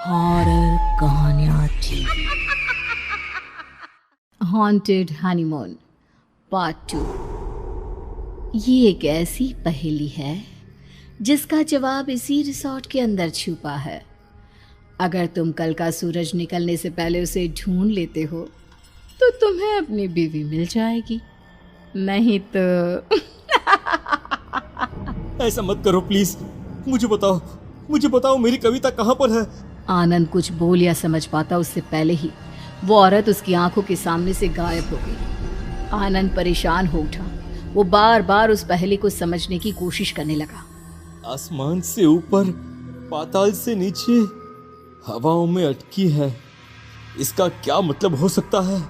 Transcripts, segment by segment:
Horror कहानियाँ थी। Haunted honeymoon part 2। ये एक ऐसी पहेली है जिसका जवाब इसी रिसॉर्ट के अंदर छुपा है। अगर तुम कल का सूरज निकलने से पहले उसे ढूंढ लेते हो तो तुम्हें अपनी बीवी मिल जाएगी, नहीं तो ऐसा मत करो प्लीज। मुझे बताओ मेरी कविता कहाँ पर है। आनंद कुछ बोल या समझ पाता उससे पहले ही वो औरत उसकी आंखों के सामने से गायब हो गई। आनंद परेशान हो उठा। वो बार बार उस पहेली को समझने की कोशिश करने लगा। आसमान से ऊपर, पाताल से नीचे, हवाओं में अटकी है। इसका क्या मतलब हो सकता है?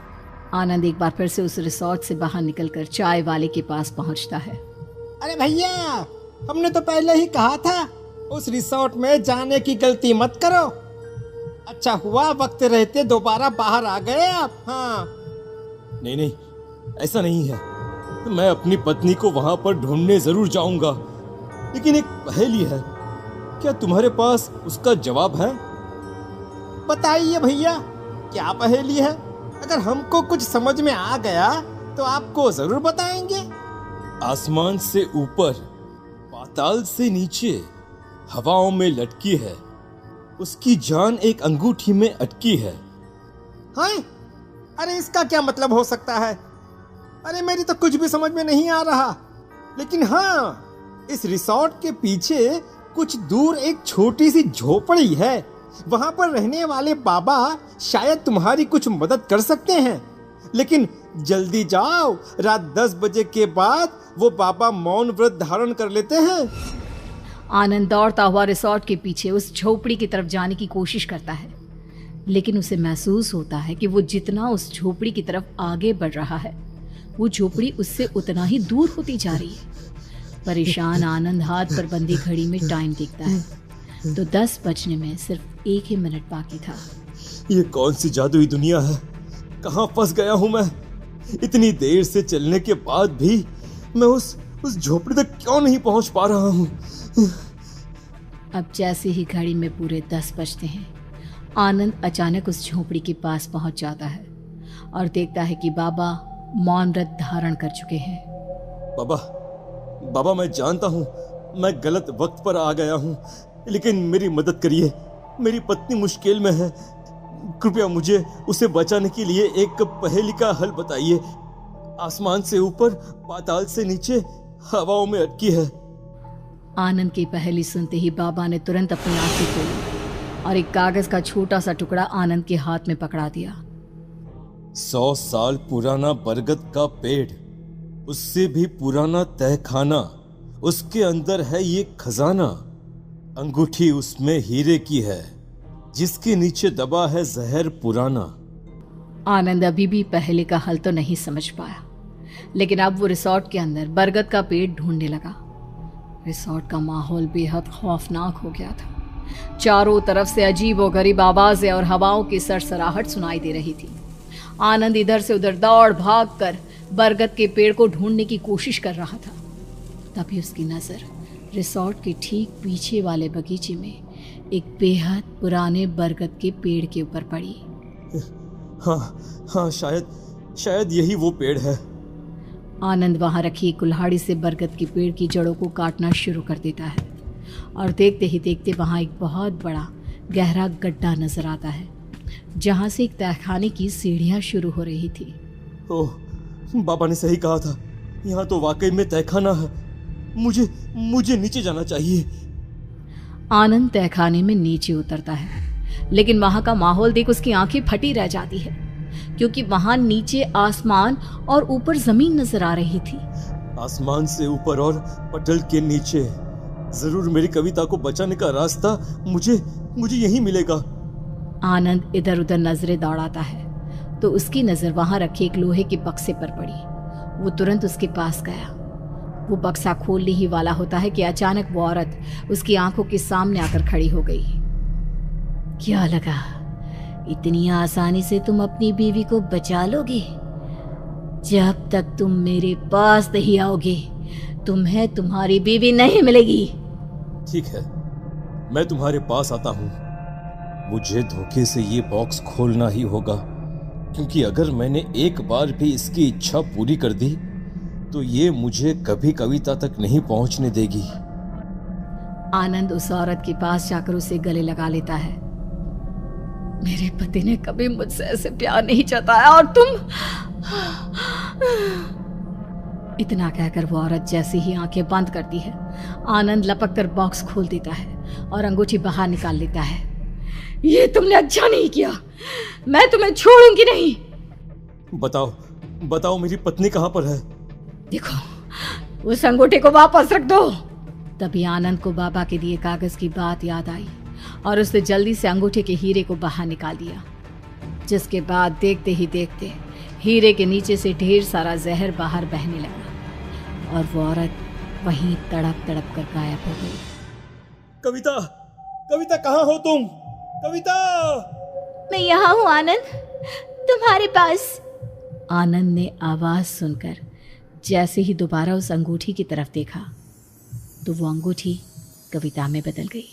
आनंद एक बार फिर से उस रिसोर्ट से बाहर निकलकर चाय वाले के पास पहुंचता है। अरे भैया, हमने तो पहले ही कहा था उस रिसोर्ट में जाने की गलती मत करो। अच्छा हुआ वक्त रहते दोबारा बाहर आ गए आप। हाँ नहीं, ऐसा नहीं है। मैं अपनी पत्नी को वहां पर ढूंढने जरूर जाऊंगा, लेकिन एक पहेली है। क्या तुम्हारे पास उसका जवाब है? बताइए भैया, क्या पहेली है? अगर हमको कुछ समझ में आ गया तो आपको जरूर बताएंगे। आसमान से ऊपर, पाताल से नीचे, हवाओं में लटकी है। उसकी जान एक अंगूठी में अटकी है। हाँ? अरे इसका क्या मतलब हो सकता है? अरे मेरी तो कुछ भी समझ में नहीं आ रहा। लेकिन हाँ, इस रिसोर्ट के पीछे कुछ दूर एक छोटी सी झोपड़ी है। वहां पर रहने वाले बाबा शायद तुम्हारी कुछ मदद कर सकते हैं। लेकिन जल्दी जाओ, रात 10 बजे के बाद वो बाबा मौन व्रत धारण कर लेते हैं। आनंद दौड़ता हुआ रिसोर्ट के पीछे उस झोपड़ी की तरफ जाने की कोशिश करता है, लेकिन उसे महसूस होता है कि वो जितना उस झोपड़ी की तरफ आगे बढ़ रहा है, वो झोपड़ी उससे उतना ही दूर होती जा रही है। परेशान आनंद हाथ पर बंधी घड़ी में टाइम देखता है तो 10 बजने में सिर्फ 1 ही मिनट बाकी था। ये कौन सी जादुई दुनिया है? कहाँ फंस गया हूँ मैं? इतनी देर से चलने के बाद भी मैं उस झोपड़ी तक क्यों नहीं पहुंच पा रहा हूँ? अब जैसे ही घड़ी में पूरे 10 बजते हैं, आनंद अचानक उस झोपड़ी के पास पहुंच जाता है और देखता है कि बाबा मौन व्रत धारण कर चुके हैं। बाबा, मैं जानता हूँ मैं गलत वक्त पर आ गया हूँ, लेकिन मेरी मदद करिए। मेरी पत्नी मुश्किल में है। कृपया मुझे उसे बचाने के लिए एक पहेली का हल बताइए। आसमान से ऊपर, पाताल से नीचे, हवाओं में अटकी है। आनंद की पहेली सुनते ही बाबा ने तुरंत अपनी आंखें खोली और एक कागज का छोटा सा टुकड़ा आनंद के हाथ में पकड़ा दिया। 100 साल पुराना बरगद का पेड़, उससे भी पुराना तहखाना, उसके अंदर है ये खजाना। अंगूठी उसमें हीरे की है, जिसके नीचे दबा है जहर पुराना। आनंद अभी भी पहेली का हल तो नहीं समझ पाया, लेकिन अब वो रिसोर्ट के अंदर बरगद का पेड़ ढूंढने लगा। रिसोर्ट का माहौल बेहद खौफनाक हो गया था। चारों तरफ से अजीबोगरीब आवाजें और हवाओं की सरसराहट सुनाई दे रही थी। आनंद इधर से उधर दौड़ भाग कर बरगद के पेड़ को ढूंढने की कोशिश कर रहा था। तभी उसकी नजर रिसोर्ट के ठीक पीछे वाले बगीचे में एक बेहद पुराने बरगद के पेड़ के ऊपर पड़ी। हाँ, शायद यही वो पेड़ है। आनंद वहां रखी कुल्हाड़ी से बरगद के पेड़ की जड़ों को काटना शुरू कर देता है और देखते ही देखते वहां एक बहुत बड़ा गहरा गड्ढा नजर आता है, जहां से एक तहखाने की सीढ़ियां शुरू हो रही थी। ओह, बाबा ने सही कहा था। यहाँ तो वाकई में तहखाना है। मुझे नीचे जाना चाहिए। आनंद तहखाने में नीचे उतरता है, लेकिन वहां का माहौल देख उसकी आंखें फटी रह जाती है, क्योंकि वहां नीचे आसमान और ऊपर जमीन नजर आ रही थी। आसमान से ऊपर और पटल के नीचे, जरूर मेरी कविता को बचाने का रास्ता मुझे यहीं मिलेगा। आनंद इधर उधर नजरें दौड़ाता है तो उसकी नजर वहां रखे एक लोहे के बक्से पर पड़ी। वो तुरंत उसके पास गया। वो बक्सा खोलने ही वाला होता है कि अचानक वो औरत उसकी आंखों के सामने आकर खड़ी हो गई। क्या लगा, इतनी आसानी से तुम अपनी बीवी को बचा लोगे? जब तक तुम मेरे पास नहीं आओगे, तुम्हें तुम्हारी बीवी नहीं मिलेगी। ठीक है, मैं तुम्हारे पास आता हूँ। मुझे धोखे से ये बॉक्स खोलना ही होगा, क्योंकि अगर मैंने एक बार भी इसकी इच्छा पूरी कर दी तो ये मुझे कभी कविता तक नहीं पहुंचने देगी। आनंद उस औरत के पास जाकर उसे गले लगा लेता है। मेरे पति ने कभी मुझसे ऐसे प्यार नहीं जताया और तुम। इतना कहकर वो औरत जैसे ही आंखें बंद करती है, आनंद लपक कर बॉक्स खोल देता है और अंगूठी बाहर निकाल लेता है। ये तुमने अच्छा नहीं किया, मैं तुम्हें छोड़ूंगी नहीं। बताओ बताओ, मेरी पत्नी कहाँ पर है? देखो, उस अंगूठी को वापस रख दो। तभी आनंद को बाबा के दिए कागज की बात याद आई और उसने जल्दी से अंगूठी के हीरे को बाहर निकाल दिया, जिसके बाद देखते ही देखते हीरे के नीचे से ढेर सारा जहर बाहर बहने लगा और वो औरत वहीं तड़प तड़प कर गायब हो गई। कविता, कविता कहाँ हो तुम? कविता! मैं यहाँ हूँ आनंद, तुम्हारे पास। आनंद ने आवाज सुनकर जैसे ही दोबारा उस अंगूठी की तरफ देखा तो वो अंगूठी कविता में बदल गई।